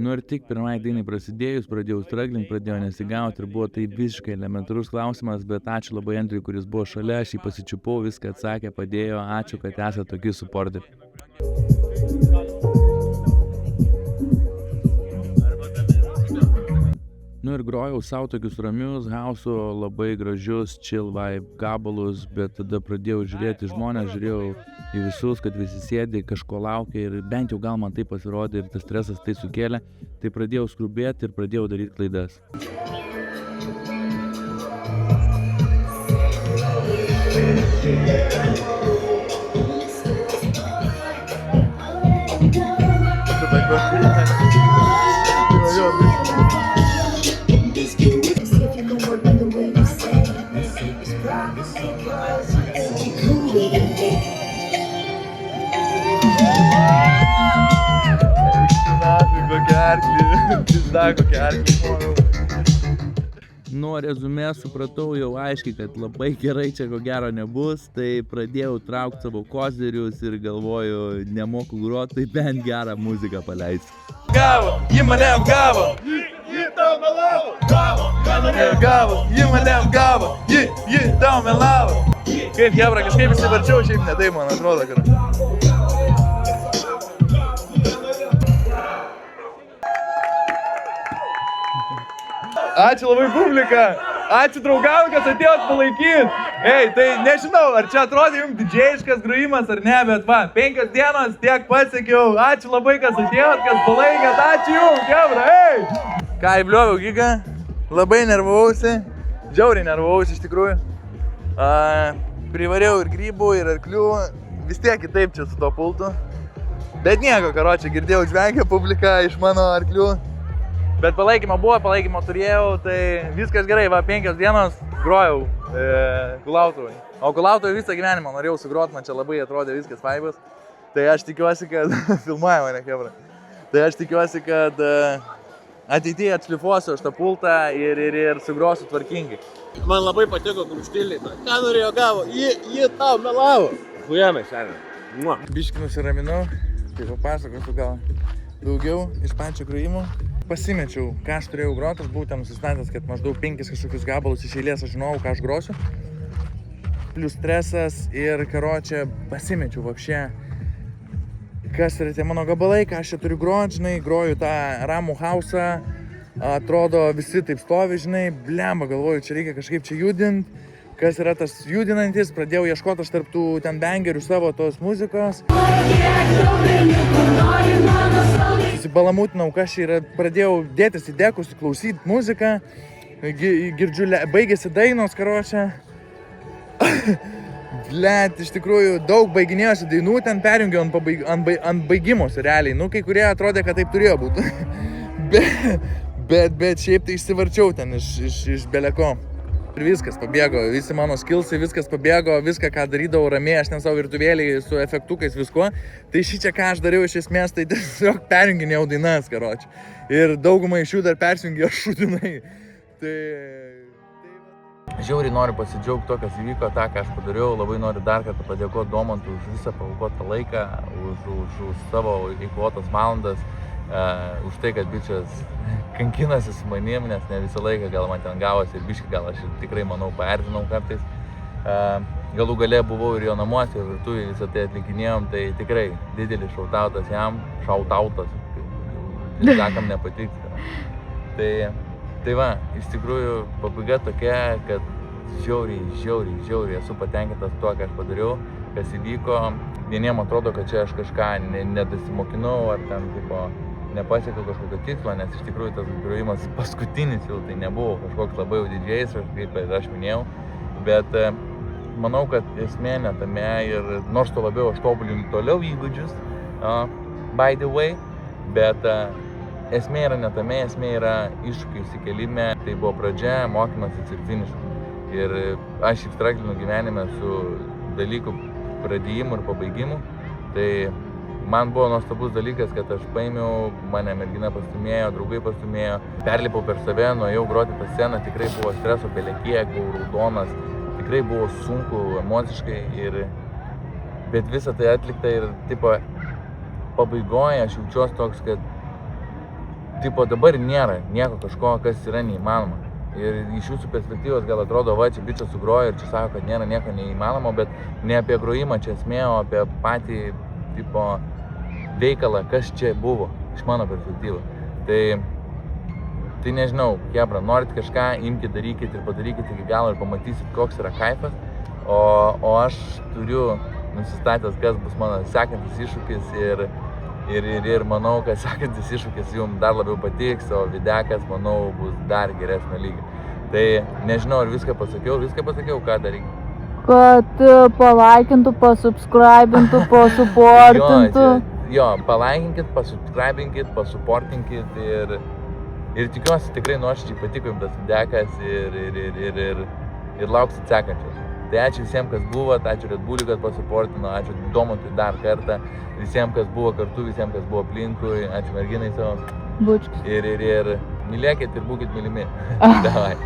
Nu ir tik pirmai dainai prasidėjus, pradėjau struggling, pradėjau nesigauti ir buvo tai visiškai elementarus klausimas, bet ačiū labai Andriui, kuris buvo šalia, aš jį pasičiupau, viską atsakė, padėjo, ačiū, kad esate tokie supporteriai. Nu ir grojau savo tokius ramius, house'o, labai gražius, chill vibe gabalus, bet tada pradėjau žiūrėti žmonės, žiūrėjau į visus, kad visi sėdi, kažko laukia ir bent jau gal man tai pasirodė ir tas stresas tai sukėlė, tai pradėjau skrubėti ir pradėjau daryti klaidas. Nuo rezumė supratau jau aiškiai, kad labai gerai čia ko gero nebus, tai pradėjau traukti savo kozerius ir galvoju, nemoku groti, tai bent gerą muziką paleisiu. Gavo, ji mane apgavo, ji tau melavo, gavo, ji mane apgavo, ji tau melavo. Kaip Kebra, kažkaip įsivarčiau, šiaip ne tai man atrodo, kad... Ačiū labai publika, ačiū draugam, kad atėjot palaikyt. Ei, tai nežinau, ar čia atrodė jums didžėjiškas grojimas ar ne, bet va, 5 dienos tiek pasiekiau. Ačiū labai, kas atėjot, kas palaikėt, ačiū jums, Kebra, ei! Ką, įbliuoviau gigą, labai nervausi, žiauriai nervausi iš tikrųjų. Privariau ir grybų, ir arklių, vis tiek kitaip čia su to pultu. Bet nieko, karočią, girdėjau žvengia publika iš mano arklių. Bet palaikymo buvo, palaikymo turėjau, tai viskas gerai, va 5 dienos grojau Kulautuvai. O Kulautuvai visą gyvenimą norėjau sugroti, man čia labai atrodė viskas vaibas. Tai aš tikiuosi, kad filmuoja mane Kebra. Tai aš tikiuosi, kad ateityje atšlifuosiu aš tą pultą ir sugrosiu tvarkingai. Man labai patiko kumštiliai. Ką norėjo gavo? Ji tau melavo. Hujame šiandien. Biškį nusiraminau, tai papasakosiu gal daugiau iš pačio grojimo. Pasimečiau, ką aš turėjau groti, aš buvau ten nusistatęs, kad maždaug 5 kažkokius gabalus iš eilės aš žinojau, ką aš grosiu. Plius stresas ir karočią pasimečiau vapšė. Kas yra tie mano gabalai, ką aš čia turiu groti, žinai, groju tą ramų hausą. Atrodo, visi taip stovi, žinai, blemba, galvoju, čia reikia kažkaip čia judinti. Kas yra tas judinantis, pradėjau ieškoti aš tarp tų ten bangerių savo tos muzikos. Susibalamutinau, kas čia yra, pradėjau dėtis į dekus, klausyti muziką. Girdžiu, baigėsi dainos, karočią. Blet, iš tikrųjų, daug baiginėjosi dainų, ten perjungiau ant baigimosi realiai. Nu, kai kurie atrodė, kad taip turėjo būti. bet šiaip tai išsivarčiau ten iš beleko. Ir viskas pabėgo, visi mano skillsai, viskas pabėgo, viską, ką darydavau ramiai, aš ten savo virtuvėlį su efektukais viskuo. Tai šičia, ką aš dariau iš esmės, tai tiesiog perjunginėjau dainas, karoči. Ir daugumą iš jų dar persijungė šūdinai. Tai... Žiauriai noriu pasidžiaugti to, kas įvyko, tą, ką aš padariau. Labai noriu dar kartą padėkoti Domantui už visą paaukotą laiką, už savo eikvotas valandas. Už tai, kad bičias kankinasi su manim, nes ne visą laiką gal man ten gavosi ir biškį gal aš tikrai, manau, paerzinau kartais. Galų gale buvau ir jo namuose, ir virtuvėje visą tai atlikinėjom, tai tikrai didelis šautautas jam, šautautas, sakam nepatiks. Tai va, iš tikrųjų pabaiga tokia, kad žiauriai esu patenkintas tuo, ką aš padariau. kas įvyko. Vieniem atrodo, kad čia aš kažką nedasimokinau ar ten tipo nepasiekiau kažkokio tikslo, nes iš tikrųjų tas grojimas paskutinis jau tai nebuvo kažkoks labai jau didžiais, kaip aš minėjau, bet manau, kad esmė ne tame ir nors to labiau aš tobulinu toliau įgūdžius, by the way, bet esmė yra ne tame, esmė yra iššūkių įsikelime, tai buvo pradžia, mokymasis ir finišas. Ir aš įstraglinu gyvenime su dalykų pradėjimu ir pabaigimu, tai man buvo nuostabus dalykas, kad aš paėmiau, mane mergina pastumėjo, draugai pastumėjo, perlipau per save, nuėjau groti tą sceną, tikrai buvo streso belekiek, buvau raudonas, tikrai buvo sunku emociškai, bet visą tai atlikta ir tipo, pabaigoje aš jaučiuosi toks, kad tipo, dabar nėra nieko kažko, kas yra neįmanoma. Ir iš jūsų perspektyvos gal atrodo, va, čia bičas sugrojo ir čia sako, kad nėra nieko neįmanoma, bet ne apie grojimą čia esmė, o apie patį tipo, veikalą, kas čia buvo iš mano perspektyvos. Tai nežinau, jebra, norit kažką, imkite, darykit ir padarykit iki galo ir pamatysit, koks yra kaifas, o aš turiu nusistatęs, kas bus mano sekantis iššūkis ir manau, kad sekantis iššūkis jums dar labiau patiks, o videkas, manau, bus dar geresnio lygio. Tai nežinau, ar viską pasakiau, ką daryti. Kad palaikintų, pasubscribintų, pasupportintų. Jo, palaikinkit, pasubscribinkit, pasupportinkit ir tikiuosi tikrai nuoširdžiai patiko jums tas videkas ir lauksit sekančios. Tai ačiū visiems, kas buvo, ačiū Red Bulliui, kad pasupportino, ačiū Domantui dar kartą, visiems, kas buvo kartu, visiems, kas buvo aplinkui, ačiū merginai savo. Bučkis. Ir mylėkit ir būkit mylimi. Davai.